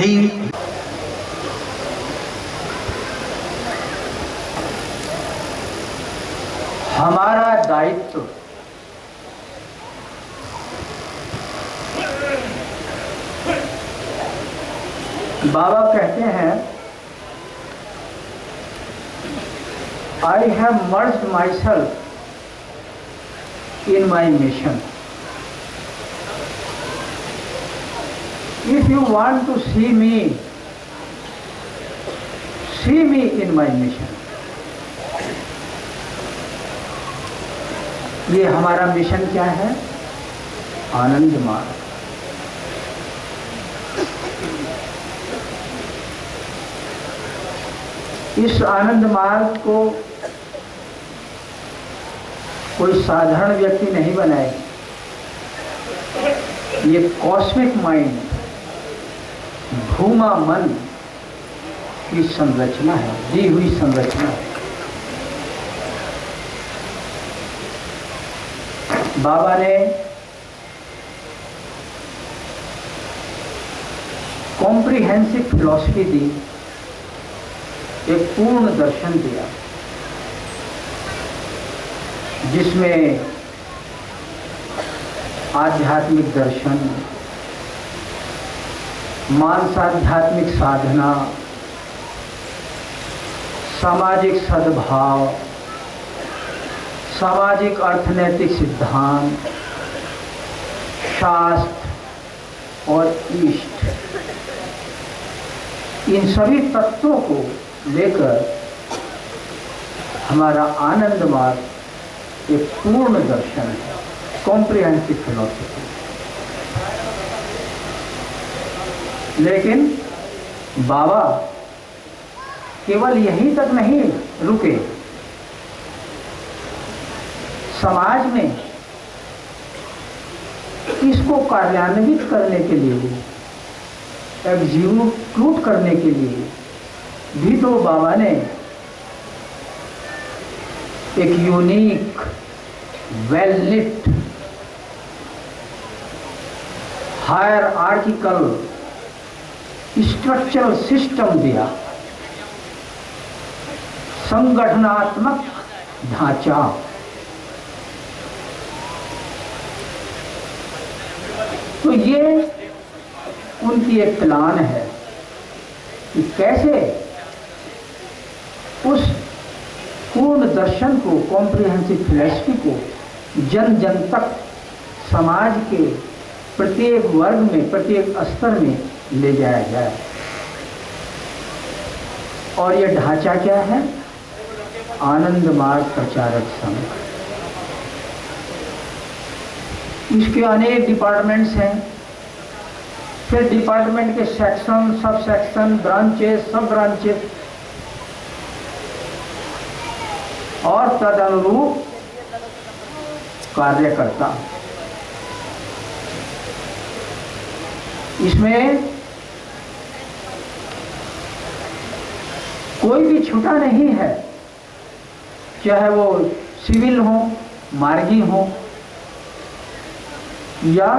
भी हमारा दायित्व बाबा कहते हैं, I have merged myself in my mission. If you want to see me in my mission. ये हमारा मिशन क्या है? आनंद मार्ग। इस आनंद मार्ग को कोई साधारण व्यक्ति नहीं बनाए। ये कॉस्मिक माइंड, भूमा मन की संरचना है, दी हुई संरचना है। बाबा ने कॉम्प्रिहेंसिव फिलॉसफी दी, एक पूर्ण दर्शन दिया, जिसमें आध्यात्मिक दर्शन, मानसाध्यात्मिक साधना, सामाजिक सद्भाव, सामाजिक अर्थनैतिक सिद्धांत, शास्त्र और ईष्ट, इन सभी तत्वों को लेकर हमारा आनंद मार्ग एक पूर्ण दर्शन है, कॉम्प्रिहेंसिव फिलॉसफी। लेकिन बाबा केवल यहीं तक नहीं रुके, समाज में इसको कार्यान्वित करने के लिए, एग्जीक्यूट करने के लिए भी तो बाबा ने एक unique, well lit, hierarchical structural system दिया, संगठनात्मक ढांचा। तो ये उनकी एक प्लान है कि कैसे उस पूर्ण दर्शन को, कॉम्प्रिहेंसिव फिलॉसफी को जन जन तक, समाज के प्रत्येक वर्ग में, प्रत्येक स्तर में ले जाया जाए। और ये ढांचा क्या है? आनंद मार्ग प्रचारक संघ। इसके अनेक डिपार्टमेंट्स हैं, फिर डिपार्टमेंट के सेक्शन, सब सेक्शन, ब्रांचेस, सब ब्रांचेस, और तदनुरूप कार्यकर्ता। इसमें कोई भी छूटा नहीं है, चाहे वो सिविल हो, मार्गी हो, या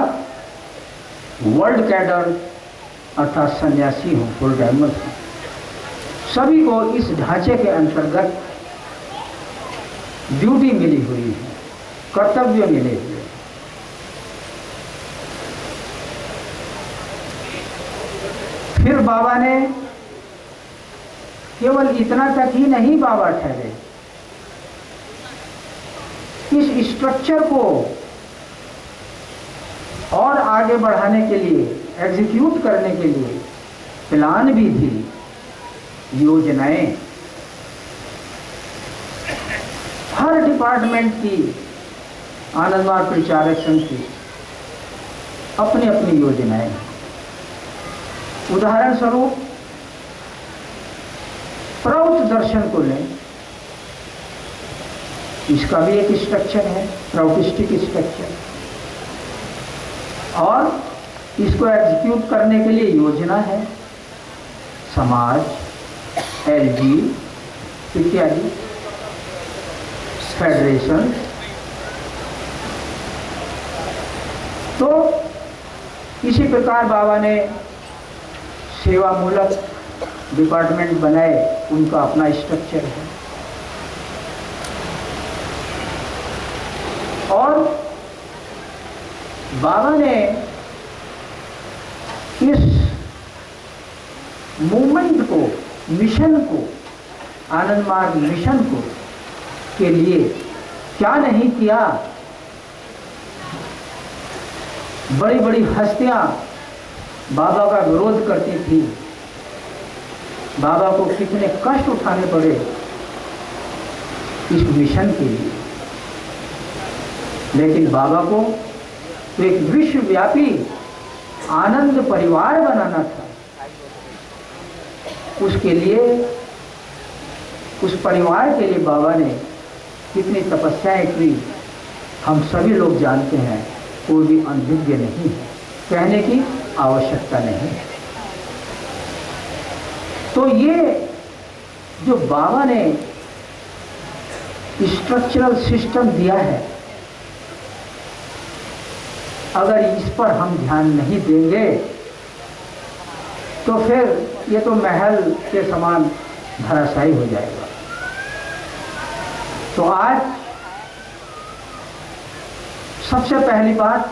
वर्ल्ड कैडर अर्थात सन्यासी हो, फुल टाइमर्स हो। सभी को इस ढांचे के अंतर्गत ड्यूटी मिली हुई है, कर्तव्य मिले हुए। फिर बाबा ने केवल इतना तक ही नहीं बाबा ठहरे, इस स्ट्रक्चर को और आगे बढ़ाने के लिए, एग्जीक्यूट करने के लिए प्लान भी थी, योजनाएं। हर डिपार्टमेंट की, आनंद मार्ग प्रचारक संघ की अपनी अपनी योजनाएं। उदाहरण स्वरूप प्रौत दर्शन को लें, इसका भी एक स्ट्रक्चर है, प्राउटिस्टिक स्ट्रक्चर, और इसको एग्जीक्यूट करने के लिए योजना है, समाज, एलजी इत्यादि, फेडरेशन। तो इसी प्रकार बाबा ने सेवामूलक डिपार्टमेंट बनाए, उनका अपना स्ट्रक्चर है। और बाबा ने इस मूवमेंट को, मिशन को, आनंद मार्ग मिशन को के लिए क्या नहीं किया। बड़ी बड़ी हस्तियां बाबा का विरोध करती थी, बाबा को कितने कष्ट उठाने पड़े इस मिशन के लिए, लेकिन बाबा को तो एक विश्वव्यापी आनंद परिवार बनाना था। उसके लिए, उस परिवार के लिए बाबा ने कितनी तपस्याएं की, हम सभी लोग जानते हैं। कोई भी अनभिज्ञ नहीं है, कहने की आवश्यकता नहीं है। तो ये जो बाबा ने स्ट्रक्चरल सिस्टम दिया है, अगर इस पर हम ध्यान नहीं देंगे तो फिर ये तो महल के समान धराशायी हो जाएगा। तो आज सबसे पहली बात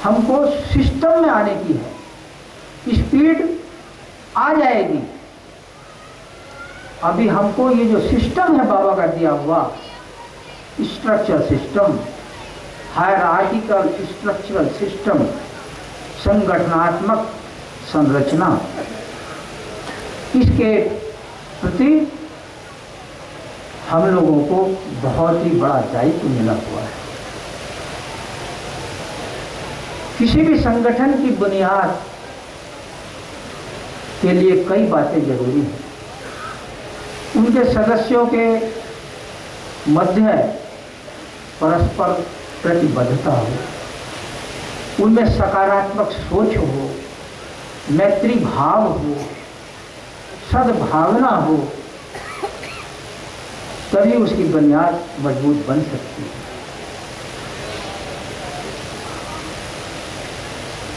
हमको सिस्टम में आने की है। स्पीड आ जाएगी, अभी हमको ये जो सिस्टम है बाबा का दिया हुआ structure system, hierarchical structural system, संगठनात्मक संरचना, इसके प्रति हम लोगों को बहुत ही बड़ा दायित्व मिला हुआ है। किसी भी संगठन की बुनियाद के लिए कई बातें जरूरी हैं। उनके सदस्यों के मध्य परस्पर प्रतिबद्धता हो, उनमें सकारात्मक सोच हो, मैत्री भाव हो, सद्भावना हो, तभी उसकी बुनियाद मजबूत बन सकती है।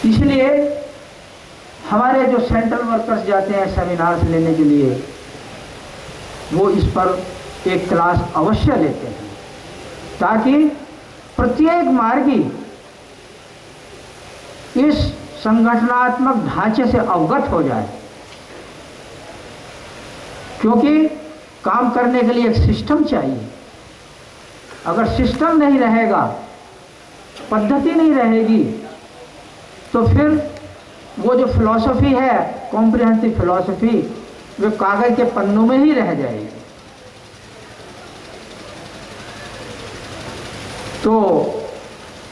इसलिए हमारे जो सेंट्रल वर्कर्स जाते हैं सेमिनार्स लेने के लिए, वो इस पर एक क्लास अवश्य लेते हैं, ताकि प्रत्येक मार्गी इस संगठनात्मक ढांचे से अवगत हो जाए। क्योंकि काम करने के लिए एक सिस्टम चाहिए। अगर सिस्टम नहीं रहेगा, पद्धति नहीं रहेगी, तो फिर वो जो फिलॉसफी है, कॉम्प्रिहेंसिव फिलॉसफी, वो कागज के पन्नों में ही रह जाएगी। तो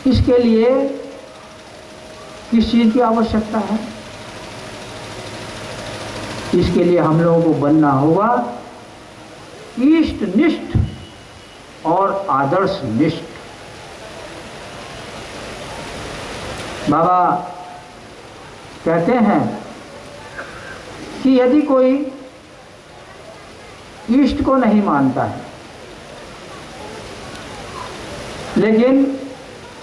इसके लिए किस चीज की आवश्यकता है? इसके लिए हम लोगों को बनना होगा इष्टनिष्ठ और आदर्शनिष्ठ। बाबा कहते हैं कि यदि कोई इष्ट को नहीं मानता है लेकिन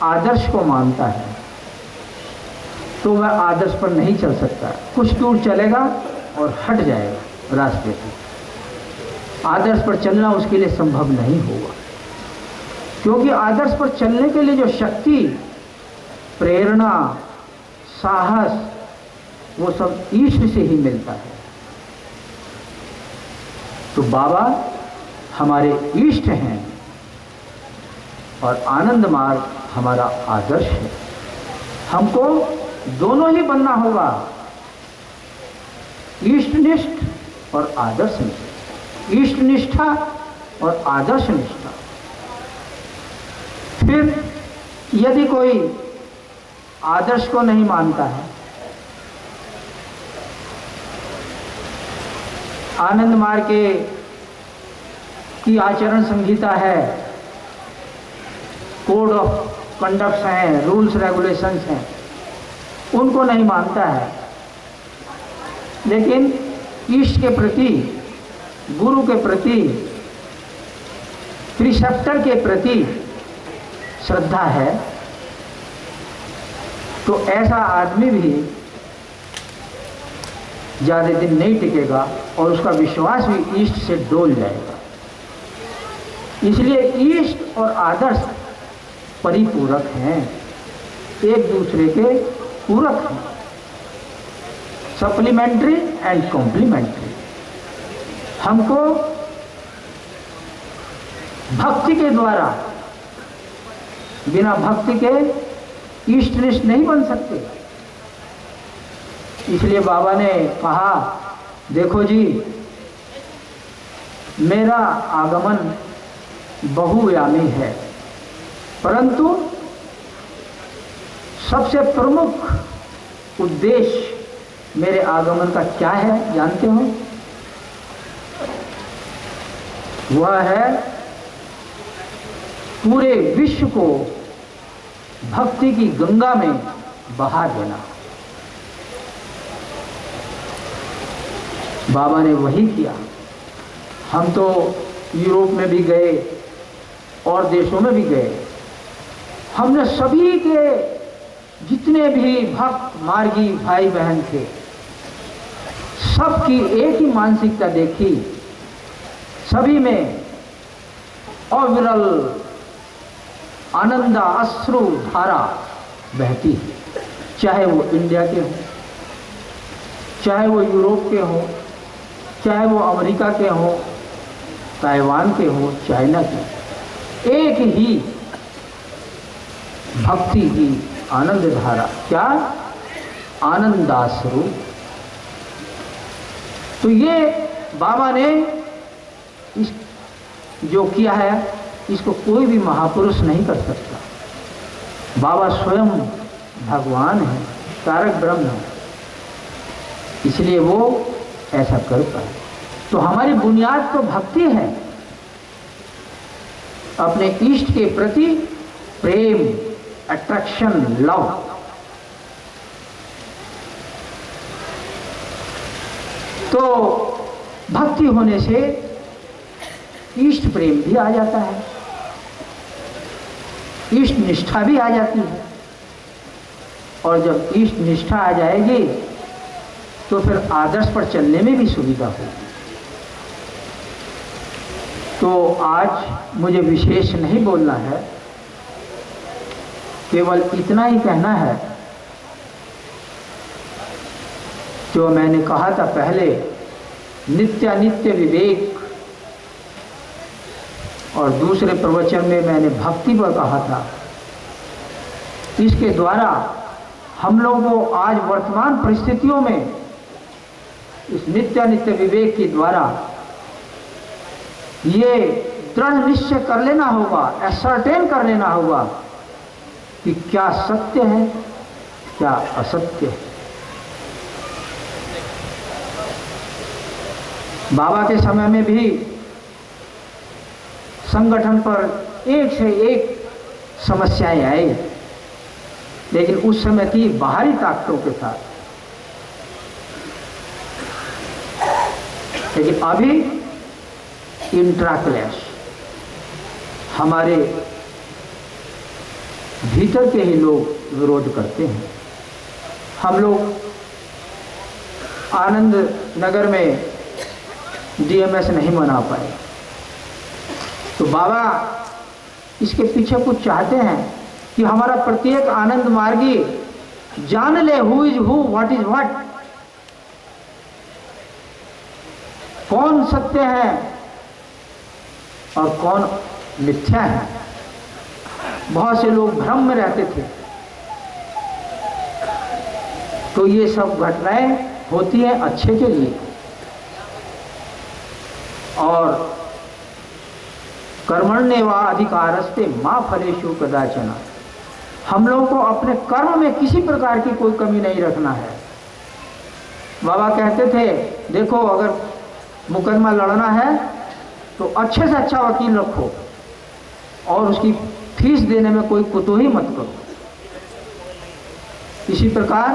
आदर्श को मानता है, तो वह आदर्श पर नहीं चल सकता। कुछ दूर चलेगा और हट जाएगा रास्ते से। आदर्श पर चलना उसके लिए संभव नहीं होगा, क्योंकि आदर्श पर चलने के लिए जो शक्ति, प्रेरणा, साहस, वो सब ईश्वर से ही मिलता है। तो बाबा हमारे इष्ट हैं और आनंद मार्ग हमारा आदर्श है। हमको दोनों ही बनना होगा, इष्टनिष्ठ और आदर्शनिष्ठ, इष्ट निष्ठा और आदर्श निष्ठा। फिर यदि कोई आदर्श को नहीं मानता है, आनंद मार्ग की आचरण संहिता है, कोड ऑफ कंडक्ट्स हैं, रूल्स रेगुलेशंस हैं, उनको नहीं मानता है, लेकिन ईश्वर के प्रति, गुरु के प्रति, प्रिसेप्टर के प्रति श्रद्धा है, तो ऐसा आदमी भी ज़्यादा दिन नहीं टिकेगा और उसका विश्वास भी ईस्ट से डोल जाएगा। इसलिए ईस्ट और आदर्श परिपूरक हैं, एक दूसरे के पूरक हैं, सप्लीमेंट्री एंड कॉम्प्लीमेंट्री। हमको भक्ति के द्वारा, बिना भक्ति के इष्टनिष्ठ नहीं बन सकते। इसलिए बाबा ने कहा, देखो जी, मेरा आगमन बहुयामी है, परंतु सबसे प्रमुख उद्देश्य मेरे आगमन का क्या है जानते हो? वह है पूरे विश्व को भक्ति की गंगा में बहा देना। बाबा ने वही किया। हम तो यूरोप में भी गए और देशों में भी गए, हमने सभी के जितने भी भक्त मार्गी भाई बहन थे, सबकी एक ही मानसिकता देखी। सभी में अविरल आनंद अश्रु धारा बहती है, चाहे वो इंडिया के हों, चाहे वो यूरोप के हों, चाहे वो अमेरिका के हों, ताइवान के हों, चाइना के, एक ही भक्ति की आनंद धारा। क्या? आनंदाश्रु। तो ये बाबा ने इस जो किया है, इसको कोई भी महापुरुष नहीं कर सकता। बाबा स्वयं भगवान है, तारक ब्रह्म है, इसलिए वो ऐसा कर पाए। तो हमारी बुनियाद तो भक्ति है, अपने इष्ट के प्रति प्रेम, अट्रैक्शन, लव। तो भक्ति होने से इष्ट प्रेम भी आ जाता है, इष्ट निष्ठा भी आ जाती है, और जब इष्ट निष्ठा आ जाएगी तो फिर आदर्श पर चलने में भी सुविधा होगी। तो आज मुझे विशेष नहीं बोलना है, केवल इतना ही कहना है जो मैंने कहा था पहले, नित्यानित्य विवेक, और दूसरे प्रवचन में मैंने भक्ति पर कहा था। इसके द्वारा हम लोगों को आज वर्तमान परिस्थितियों में इस नित्यानित्य विवेक के द्वारा ये दृढ़ निश्चय कर लेना होगा, एसर्टेन कर लेना होगा कि क्या सत्य है, क्या असत्य है। बाबा के समय में भी संगठन पर एक से एक समस्याएं आई, लेकिन उस समय थी बाहरी ताकतों के साथ। लेकिन अभी इंट्रा क्लैश, हमारे भीतर के ही लोग विरोध करते हैं। हम लोग आनंद नगर में डीएमएस नहीं मना पाए, तो बाबा इसके पीछे कुछ चाहते हैं कि हमारा प्रत्येक आनंद मार्गी जान ले who is who, what is what, कौन सत्य है और कौन मिथ्या है। बहुत से लोग भ्रम में रहते थे। तो ये सब घटनाएं होती हैं अच्छे के लिए, और कर्मण्येवा अधिकारस्ते मां फलेषु कदाचन। हम लोगों को अपने कर्म में किसी प्रकार की कोई कमी नहीं रखना है। बाबा कहते थे, देखो अगर मुकदमा लड़ना है तो अच्छे से अच्छा वकील रखो और उसकी फीस देने में कोई कुतूही मत करो। इसी प्रकार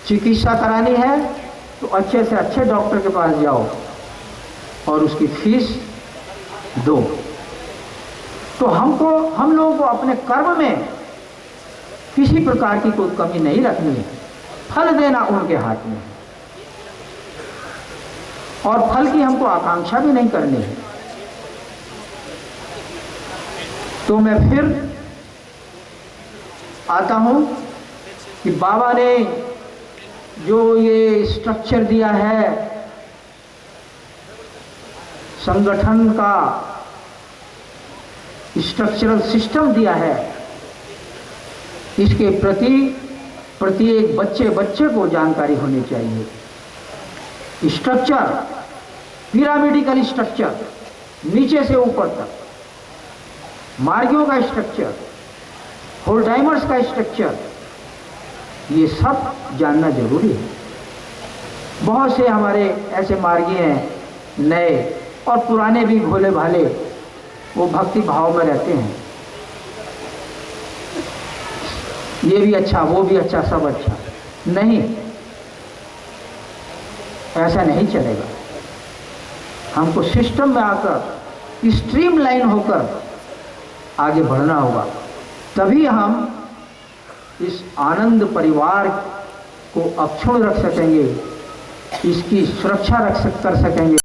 चिकित्सा करानी है तो अच्छे से अच्छे डॉक्टर के पास जाओ और उसकी फीस दो। तो हम लोगों को अपने कर्म में किसी प्रकार की कोई कमी नहीं रखनी है। फल देना उनके हाथ में है। और फल की हमको आकांक्षा भी नहीं करनी है। तो मैं फिर आता हूं कि बाबा ने जो ये स्ट्रक्चर दिया है संगठन का, स्ट्रक्चरल सिस्टम दिया है, इसके प्रति प्रत्येक बच्चे को जानकारी होनी चाहिए। स्ट्रक्चर, पिरामिडिकल स्ट्रक्चर, नीचे से ऊपर तक, मार्गियों का स्ट्रक्चर, होल टाइमर्स का स्ट्रक्चर, ये सब जानना जरूरी है। बहुत से हमारे ऐसे मार्गी हैं, नए और पुराने भी भोले भाले, वो भक्ति भाव में रहते हैं, ये भी अच्छा, वो भी अच्छा, सब अच्छा। नहीं, ऐसा नहीं चलेगा। हमको सिस्टम में आकर स्ट्रीमलाइन होकर आगे बढ़ना होगा, तभी हम इस आनंद परिवार को अक्षुण्ण रख सकेंगे, इसकी सुरक्षा कर सकेंगे।